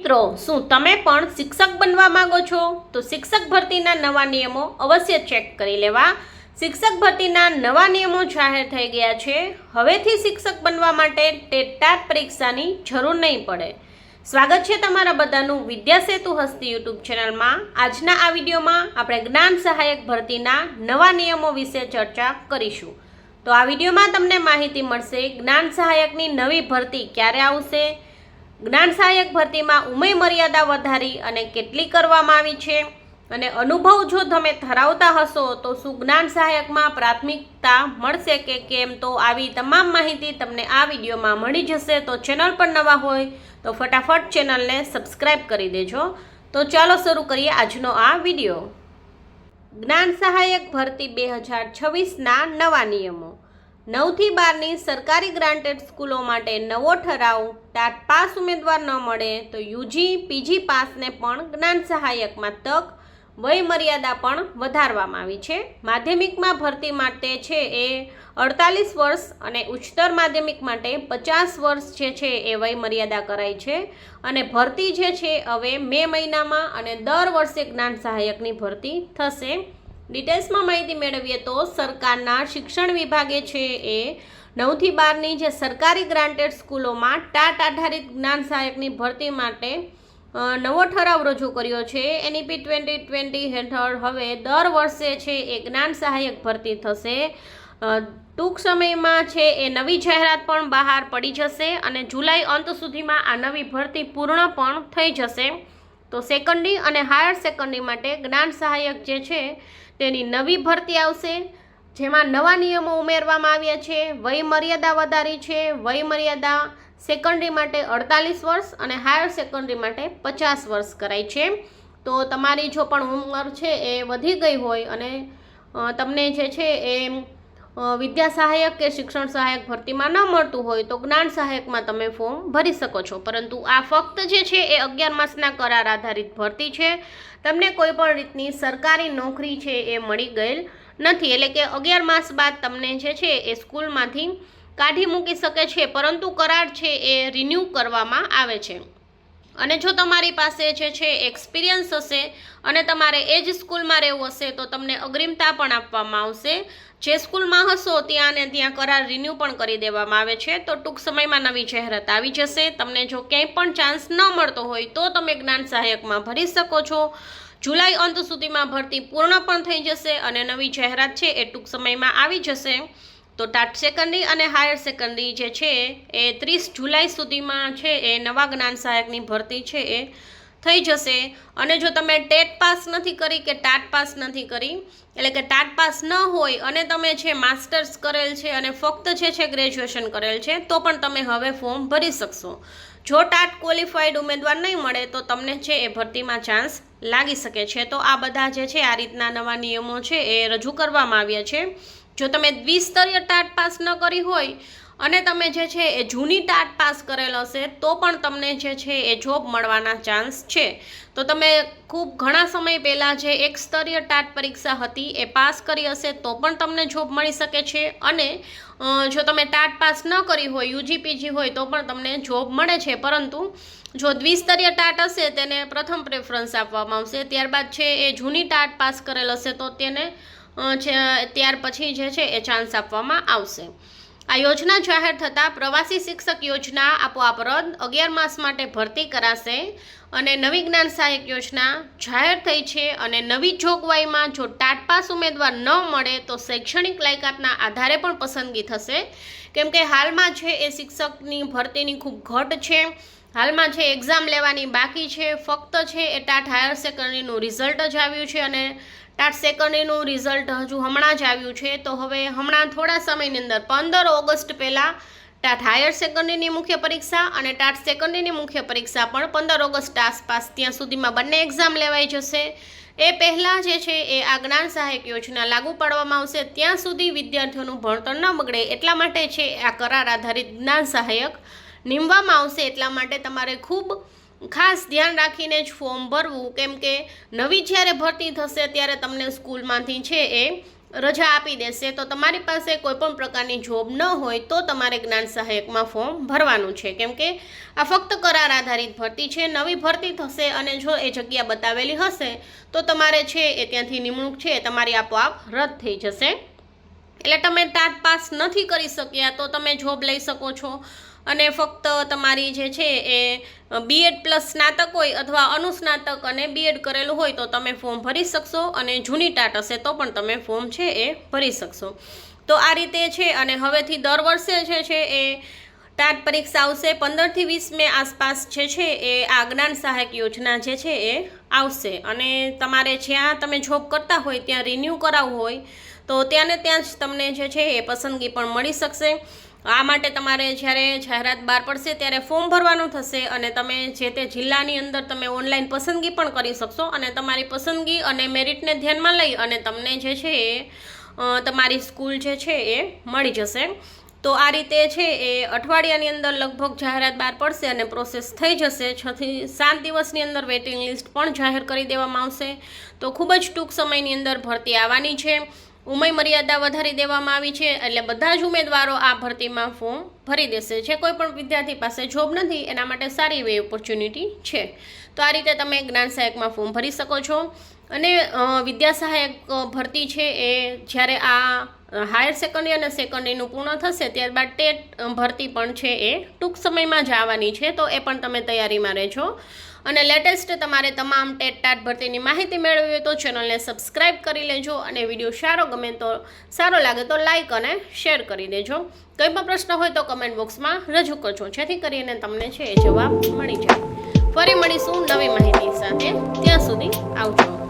મિત્રો, શું તમે પણ શિક્ષક બનવા માંગો છો? તો શિક્ષક ભરતીના નવા નિયમો અવશ્ય ચેક કરી લેવા. શિક્ષક ભરતીના નવા નિયમો જાહેર થઈ ગયા છે. હવેથી શિક્ષક બનવા માટે ટેટ પરીક્ષાની જરૂર નહીં પડે. સ્વાગત છે તમારા બધાનું વિદ્યા સેતુ હસ્તી યુટ્યુબ ચેનલમાં. આજના આ વિડીયોમાં આપણે જ્ઞાન સહાયક ભરતીના નવા નિયમો વિશે ચર્ચા કરીશું. તો આ વિડીયોમાં તમને માહિતી મળશે જ્ઞાન સહાયકની નવી ભરતી ક્યારે આવશે, જ્ઞાન સહાયક ભરતીમાં ઉંમર મર્યાદા વધારી અને કેટલી કરવામાં આવી છે, અને અનુભવ જો તમે ધરાવતા હશો તો શું જ્ઞાન સહાયકમાં પ્રાથમિકતા મળશે કે કેમ. તો આવી તમામ માહિતી તમને આ વિડીયોમાં મળી જશે. તો ચેનલ પર નવા હોય તો ફટાફટ ચેનલને સબસ્ક્રાઈબ કરી દેજો. તો ચાલો શરૂ કરીએ આજનો આ વિડીયો. જ્ઞાન સહાયક ભરતી 2026ના નવા નિયમો. 9 થી 12ની સરકારી ગ્રાન્ટેડ સ્કૂલો માટે નવો ઠરાવ. ટાટ પાસ ઉમેદવાર ન મળે તો યુજી પીજી પાસને પણ જ્ઞાન સહાયકમાં તક. વય મર્યાદા પણ વધારવામાં આવી છે. માધ્યમિકમાં ભરતી માટે છે એ 48 વર્ષ અને ઉચ્ચતર માધ્યમિક માટે 50 વર્ષ જે છે એ વય મર્યાદા કરાઈ છે. અને ભરતી જે છે હવે મે મહિનામાં અને દર વર્ષે જ્ઞાન સહાયકની ભરતી થશે. ડિટેલ્સમાં માહિતી મેળવીએ તો સરકારના શિક્ષણ વિભાગે છે એ 9 થી 12ની જે સરકારી ગ્રાન્ટેડ સ્કૂલોમાં ટાટ આધારિત જ્ઞાન સહાયકની ભરતી માટે નવો ઠરાવ રજૂ કર્યો છે. એનઈપી 2020 હેઠળ હવે દર વર્ષે છે એ જ્ઞાન સહાયક ભરતી થશે. ટૂંક સમયમાં છે એ નવી જાહેરાત પણ બહાર પડી જશે અને જુલાઈ અંત સુધીમાં આ નવી ભરતી પૂર્ણ પણ થઈ જશે. તો સેકન્ડરી અને હાયર સેકન્ડરી માટે જ્ઞાન સહાયક જે છે તેની નવી ભરતી આવશે, જેમાં નવા નિયમો ઉમેરવામાં આવ્યા છે. વય મર્યાદા વધારી છે. વય મર્યાદા સેકન્ડરી માટે 48 વર્ષ અને હાયર સેકન્ડરી માટે 50 વર્ષ કરાઈ છે. તો તમારી જો પણ ઉંમર છે એ વધી ગઈ હોય અને તમને જે છે એ વિદ્યા સહાયક કે શિક્ષણ સહાયક ભરતીમાં ન મળતું હોય તો જ્ઞાન સહાયકમાં તમે ફોર્મ ભરી શકો છો. પરંતુ આ ફક્ત જે છે એ 11 માસના કરાર આધારિત ભરતી છે. તમને કોઈ પણ રીતની સરકારી નોકરી છે એ મળી ગયેલ નથી. એટલે કે 11 માસ બાદ તમને જે છે એ સ્કૂલમાંથી કાઢી મૂકી શકે છે, પરંતુ કરાર છે એ રિન્યૂ કરવામાં આવે છે. અને જો તમારી પાસે જે છે એક્સપિરિયન્સ હશે અને તમારે એ જ સ્કૂલમાં રહેવું હશે તો તમને અગ્રિમતા પણ આપવામાં આવશે. જે સ્કૂલમાં હશો ત્યાં ને ત્યાં કરાર રિન્યૂ પણ કરી દેવામાં આવે છે. તો ટૂંક સમયમાં નવી જાહેરાત આવી જશે. તમને જો ક્યાંય પણ ચાન્સ ન મળતો હોય તો તમે જ્ઞાન સહાયકમાં ભરી શકો છો. જુલાઈ અંત સુધીમાં ભરતી પૂર્ણ પણ થઈ જશે અને નવી જાહેરાત છે એ ટૂંક સમયમાં આવી જશે. તો ટાટ સેકન્ડરી અને હાયર સેકન્ડરી જે છે એ 30 જુલાઈ સુધીમાં છે એ નવા જ્ઞાન સહાયકની ભરતી છે એ થઈ જશે. અને જો તમે ટેટ પાસ નથી કરી કે ટાટ પાસ નથી કરી, એટલે કે ટાટ પાસ ન હોય અને તમે છે માસ્ટર્સ કરેલ છે અને ફક્ત છે ગ્રેજ્યુએશન કરેલ છે તો પણ તમે હવે ફોર્મ ભરી શકશો. જો ટાટ ક્વોલિફાઈડ ઉમેદવાર નહીં મળે તો તમને છે એ ભરતીમાં ચાન્સ લાગી શકે છે. તો આ બધા જે છે આ રીતના નવા નિયમો છે એ રજૂ કરવામાં આવ્યા છે. જો તમે દ્વિસ્તરીય ટાટ પાસ ન કરી હોય અને તમે જે છે એ જૂની ટાટ પાસ કરેલ હશે તો પણ તમને જે છે એ જોબ મળવાના ચાન્સ છે. તો તમે ખૂબ ઘણા સમય પહેલાં જે એક સ્તરીય ટાટ પરીક્ષા હતી એ પાસ કરી હશે તો પણ તમને જોબ મળી શકે છે. અને જો તમે ટાટ પાસ ન કરી હોય, યુજીપીજી હોય તો પણ તમને જોબ મળે છે. પરંતુ જો દ્વિસ્તરીય ટાટ હશે તેને પ્રથમ પ્રેફરન્સ આપવામાં આવશે. ત્યારબાદ છે એ જૂની ટાટ પાસ કરેલ હશે તો તેને ત્યાર પછી જે છે એ ચાન્સ આપવામાં આવશે. આ યોજના જાહેર થતાં પ્રવાસી શિક્ષક યોજના આપોઆપ રદ. 11 માસ માટે ભરતી કરાશે અને નવી જ્ઞાન સહાયક યોજના જાહેર થઈ છે. અને નવી જોગવાઈમાં જો ટાટ પાસ ઉમેદવાર ન મળે તો શૈક્ષણિક લાયકાતના આધારે પણ પસંદગી થશે. કેમ કે હાલમાં છે એ શિક્ષકની ભરતીની ખૂબ ઘટ છે. હાલમાં છે એક્ઝામ લેવાની બાકી છે. ફક્ત છે એ ટાટ હાયર સેકન્ડરીનું રિઝલ્ટ જ આવ્યું છે અને ટાટ સેકન્ડરીનું રિઝલ્ટ હજુ હમણાં જ આવ્યું છે. તો હવે હમણાં થોડા સમયની અંદર 15 ઓગસ્ટ પહેલાં ટાટ હાયર સેકન્ડરીની મુખ્ય પરીક્ષા અને ટાટ સેકન્ડરીની મુખ્ય પરીક્ષા પણ 15 ઓગસ્ટ આસપાસ ત્યાં સુધીમાં બંને એક્ઝામ લેવાઈ જશે. એ પહેલાં જે છે એ આ જ્ઞાન સહાયક યોજના લાગુ પાડવામાં આવશે. ત્યાં સુધી વિદ્યાર્થીઓનું ભણતર ન બગડે એટલા માટે છે આ કરાર આધારિત જ્ઞાન સહાયક નીમવામાં આવશે. એટલા માટે તમારે ખૂબ ખાસ ધ્યાન રાખીને જ ફોર્મ ભરવું. કેમ કે નવી જ્યારે ભરતી થશે ત્યારે તમને સ્કૂલમાંથી છે એ રજા આપી દેશે. તો તમારી પાસે કોઈ પણ પ્રકારની જોબ ન હોય તો તમારે જ્ઞાન સહાયકમાં ફોર્મ ભરવાનું છે, કેમ કે આ ફક્ત કરાર આધારિત ભરતી છે, નવી ભરતી થશે અને જો એ જગ્યા બતાવેલી હશે તો તમારે છે એ ત્યાંથી નિમણૂક છે એ તમારી આપોઆપ રદ થઈ જશે. એટલે તમે ટાટ પાસ નથી કરી શક્યા તો તમે જોબ લઈ શકો છો અને ફક્ત તમારી જે છે એ બીએડ પ્લસ સ્નાતક હોય અથવા અનુસ્નાતક અને બીએડ કરેલું હોય તો તમે ફોર્મ ભરી શકશો અને જૂની ટાટ હશે તો પણ તમે ફોર્મ છે એ ભરી શકશો. તો આ રીતે છે અને હવેથી દર વર્ષે જે છે એ ટાટ પરીક્ષા આવશે. 15 થી 20 મે આસપાસ જે છે એ આ જ્ઞાન સહાયક યોજના જે છે એ આવશે અને તમારે જ્યાં તમે જોબ કરતા હોય ત્યાં રિન્યૂ કરાવવું હોય તો ત્યાં જ તમને જે છે એ પસંદગી પણ મળી શકશે. આ માટે તમારે જ્યારે જાહેરાત બહાર પડશે ત્યારે ફોર્મ ભરવાનું થશે અને તમે જે તે જિલ્લાની અંદર તમે ઓનલાઈન પસંદગી પણ કરી શકશો અને તમારી પસંદગી અને મેરિટને ધ્યાનમાં લઈ અને તમને જે છે એ તમારી સ્કૂલ જે છે એ મળી જશે. તો આ રીતે છે એ અઠવાડિયાની અંદર લગભગ જાહેરાત બહાર પડશે અને પ્રોસેસ થઈ જશે. 6 થી 7 દિવસની અંદર વેઇટિંગ લિસ્ટ પણ જાહેર કરી દેવામાં આવશે. તો ખૂબ જ ટૂંક સમયની અંદર ભરતી આવવાની છે. ઉંમર મર્યાદા વધારી દેવામાં આવી છે એટલે બધા જ ઉમેદવારો આ ભરતીમાં ફોર્મ ભરી દેશે. જે કોઈ પણ વિદ્યાર્થી પાસે જોબ નથી એના માટે સારી એવી ઓપોર્ચ્યુનિટી છે. તો આ રીતે તમે જ્ઞાન સહાયકમાં ફોર્મ ભરી શકો છો અને વિદ્યા સહાયક ભરતી છે એ જ્યારે આ હાયર સેકન્ડરી અને સેકન્ડરીનું પૂર્ણ થશે ત્યારબાદ ટેટ ભરતી પણ છે એ ટૂંક સમયમાં જ આવવાની છે. તો એ પણ તમે તૈયારીમાં રહેજો અને લેટેસ્ટ તમારે તમામ ટેટ ટાટ ભરતીની માહિતી મેળવવી હોય તો ચેનલને સબસ્ક્રાઈબ કરી લેજો અને વિડીયો સારો લાગે તો લાઇક અને શેર કરી દેજો. કંઈ પણ પ્રશ્ન હોય તો કમેન્ટ બોક્સમાં રજૂ કરજો જેથી કરીને તમને છે એ જવાબ મળી જાય. ફરી મળીશું નવી માહિતી સાથે. ત્યાં સુધી આવજો.